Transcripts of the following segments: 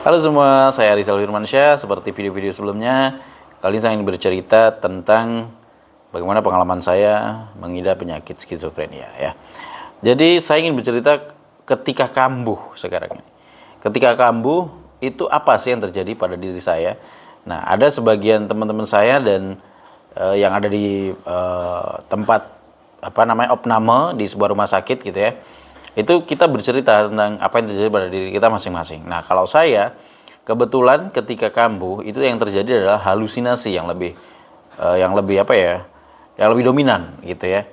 Halo semua, saya Rizal Firmansyah. Seperti video-video sebelumnya, kali ini saya ingin bercerita tentang bagaimana pengalaman saya mengidap penyakit skizofrenia ya. Jadi saya ingin bercerita ketika kambuh sekarang ini. Ketika kambuh itu apa sih yang terjadi pada diri saya? Nah, ada sebagian teman-teman saya dan yang ada di tempat opname di sebuah rumah sakit gitu ya. Itu kita bercerita tentang apa yang terjadi pada diri kita masing-masing. Nah, kalau saya kebetulan ketika kambuh itu yang terjadi adalah halusinasi yang lebih yang lebih dominan gitu ya.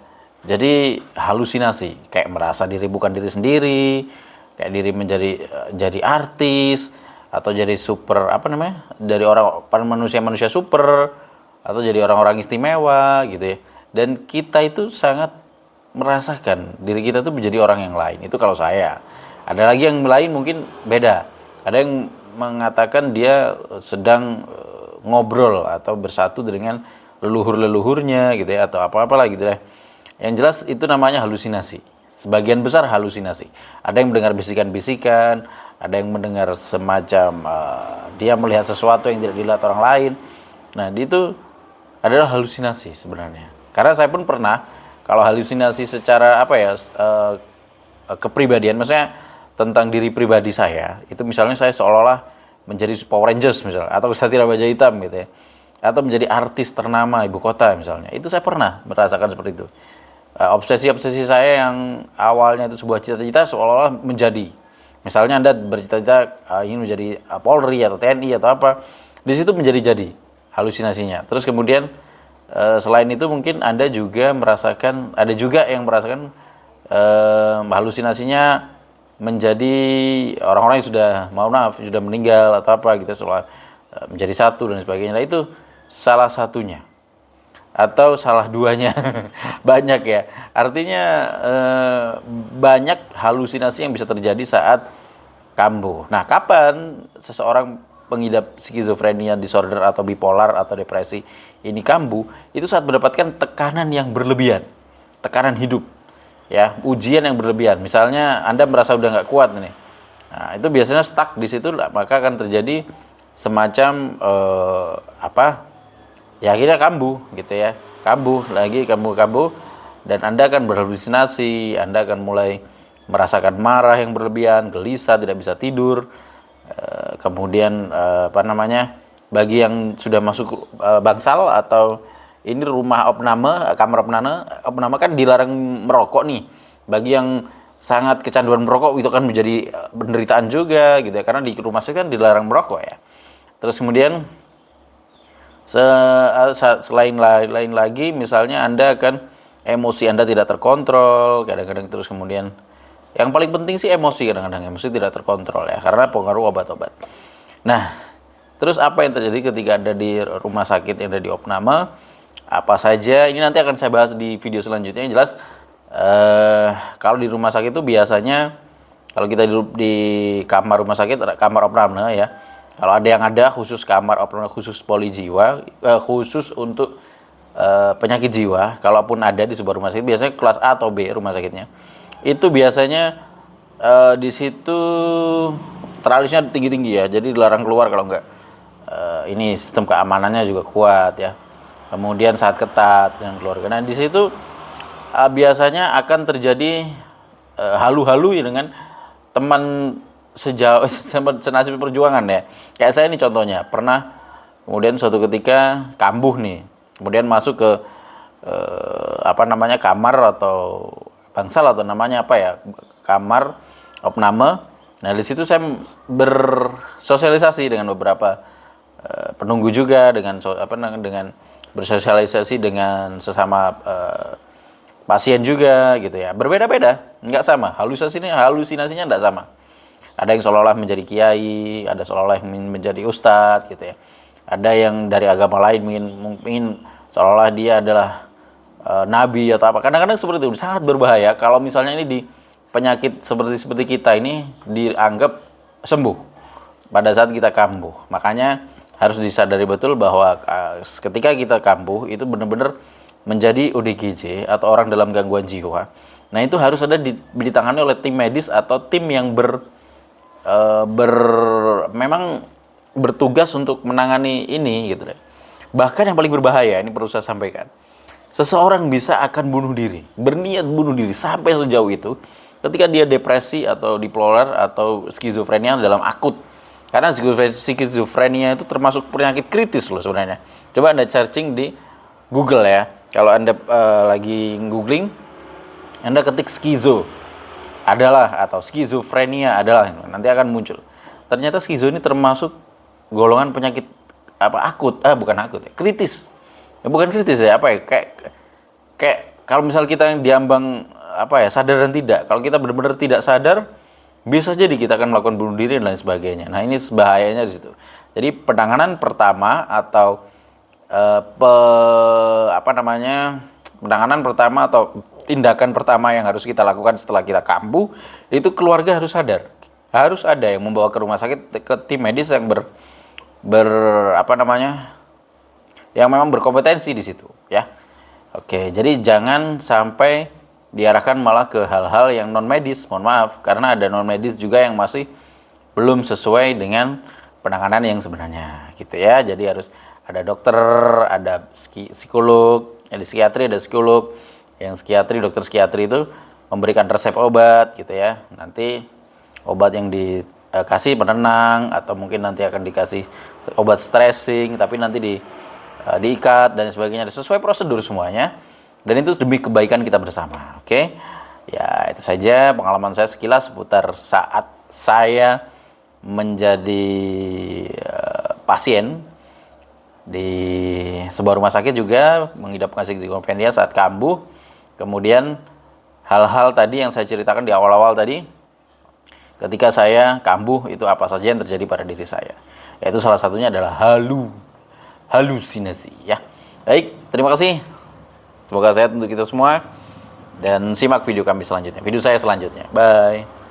Jadi halusinasi, kayak merasa diri bukan diri sendiri, kayak diri menjadi jadi artis atau jadi super dari orang manusia super atau jadi orang-orang istimewa gitu ya. Dan kita itu sangat merasakan diri kita tuh menjadi orang yang lain. Itu kalau saya. Ada lagi yang lain mungkin beda. Ada yang mengatakan dia sedang ngobrol atau bersatu dengan leluhur-leluhurnya gitu ya, atau apa-apalah gitu ya. Yang jelas itu namanya halusinasi. Sebagian besar halusinasi. Ada yang mendengar bisikan-bisikan, ada yang mendengar semacam dia melihat sesuatu yang tidak dilihat orang lain. Nah, itu adalah halusinasi sebenarnya. Karena saya pun pernah, kalau halusinasi secara kepribadian, maksudnya tentang diri pribadi saya, itu misalnya saya seolah-olah menjadi Power Rangers misalnya, atau Satria Baja Hitam gitu ya, atau menjadi artis ternama ibu kota misalnya, itu saya pernah merasakan seperti itu. Obsesi-obsesi saya yang awalnya itu sebuah cita-cita seolah-olah menjadi, misalnya Anda bercita-cita ingin menjadi Polri atau TNI atau apa, di situ menjadi-jadi halusinasinya. Terus kemudian selain itu mungkin Anda juga merasakan, ada juga yang merasakan halusinasinya menjadi orang-orang yang sudah meninggal atau apa gitu, seolah menjadi satu dan sebagainya. Nah, itu salah satunya atau salah duanya. Banyak ya, artinya banyak halusinasi yang bisa terjadi saat kambuh. Nah, kapan seseorang pengidap skizofrenia disorder atau bipolar atau depresi ini kambuh? Itu saat mendapatkan tekanan yang berlebihan, tekanan hidup ya, ujian yang berlebihan. Misalnya Anda merasa udah nggak kuat nih, nah itu biasanya stuck di situ, maka akan terjadi semacam ya akhirnya kambuh gitu ya, kambuh lagi, kambuh, dan Anda akan berhalusinasi, Anda akan mulai merasakan marah yang berlebihan, gelisah, tidak bisa tidur. Kemudian bagi yang sudah masuk bangsal atau ini rumah opname, kamar opname kan dilarang merokok nih. Bagi yang sangat kecanduan merokok itu kan menjadi penderitaan juga gitu ya, karena di rumah sakit kan dilarang merokok ya. Terus kemudian selain lain lagi, misalnya Anda akan emosi Anda tidak terkontrol kadang-kadang. Terus kemudian yang paling penting sih emosi, kadang-kadang emosi tidak terkontrol ya, karena pengaruh obat-obat. Nah, terus apa yang terjadi ketika ada di rumah sakit yang ada di opname? Apa saja? Ini nanti akan saya bahas di video selanjutnya. Yang jelas, kalau di rumah sakit itu biasanya, kalau kita di kamar rumah sakit, kamar opname ya, kalau ada yang ada khusus kamar opname, khusus poli jiwa, khusus untuk penyakit jiwa, kalaupun ada di sebuah rumah sakit, biasanya kelas A atau B rumah sakitnya. Itu biasanya di situ teralisnya tinggi-tinggi ya, jadi dilarang keluar kalau enggak. Ini sistem keamanannya juga kuat ya. Kemudian sangat ketat dengan keluarga. Nah, di situ biasanya akan terjadi halu-halu ya dengan teman sejauh senasib perjuangan ya. Kayak saya ini contohnya, pernah kemudian suatu ketika kambuh nih, kemudian masuk ke kamar atau bangsal atau namanya kamar opname. Nah, di situ saya bersosialisasi dengan beberapa penunggu juga, dengan bersosialisasi dengan sesama pasien juga gitu ya. Berbeda-beda, nggak sama. Halusinasinya nggak sama. Ada yang seolah-olah menjadi kiai, ada seolah-olah yang menjadi ustadz gitu ya. Ada yang dari agama lain mungkin seolah-olah dia adalah nabi atau apa. Kadang-kadang seperti itu, sangat berbahaya kalau misalnya ini di penyakit seperti kita ini dianggap sembuh pada saat kita kambuh. Makanya harus disadari betul bahwa ketika kita kambuh itu benar-benar menjadi ODGJ atau orang dalam gangguan jiwa. Nah, itu harus ada ditangani oleh tim medis atau tim yang memang bertugas untuk menangani ini gitu deh. Bahkan yang paling berbahaya, ini perlu saya sampaikan. Seseorang bisa akan bunuh diri, berniat bunuh diri sampai sejauh itu ketika dia depresi atau bipolar atau skizofrenia dalam akut. Karena skizofrenia itu termasuk penyakit kritis loh sebenarnya. Coba Anda searching di Google ya. Kalau Anda lagi googling, Anda ketik skizo adalah atau skizofrenia adalah, nanti akan muncul. Ternyata skizo ini termasuk golongan penyakit akut, bukan akut ya, kritis. Ya, bukan kritis ya, kayak kalau misal kita yang diambang sadar dan tidak. Kalau kita benar-benar tidak sadar, bisa jadi kita akan melakukan bunuh diri dan lain sebagainya. Nah, ini bahayanya di situ. Jadi penanganan pertama atau penanganan pertama atau tindakan pertama yang harus kita lakukan setelah kita kambuh, itu keluarga harus sadar. Harus ada yang membawa ke rumah sakit, ke tim medis yang yang memang berkompetensi di situ, ya. Oke, jadi jangan sampai diarahkan malah ke hal-hal yang non medis, mohon maaf, karena ada non medis juga yang masih belum sesuai dengan penanganan yang sebenarnya, gitu ya. Jadi harus ada dokter, ada psikolog, ada psikiatri, ada psikolog. Yang psikiatri, dokter psikiatri itu memberikan resep obat, gitu ya. Nanti obat yang dikasih penenang atau mungkin nanti akan dikasih obat stressing, tapi nanti diikat dan sebagainya, sesuai prosedur semuanya, dan itu demi kebaikan kita bersama. Oke, ya itu saja pengalaman saya sekilas seputar saat saya menjadi pasien di sebuah rumah sakit juga mengidap skizofrenia saat kambuh. Kemudian hal-hal tadi yang saya ceritakan di awal-awal tadi, ketika saya kambuh itu apa saja yang terjadi pada diri saya, yaitu salah satunya adalah halusinasi, ya. Baik, terima kasih. Semoga sehat untuk kita semua dan simak video kami selanjutnya, video saya selanjutnya. Bye.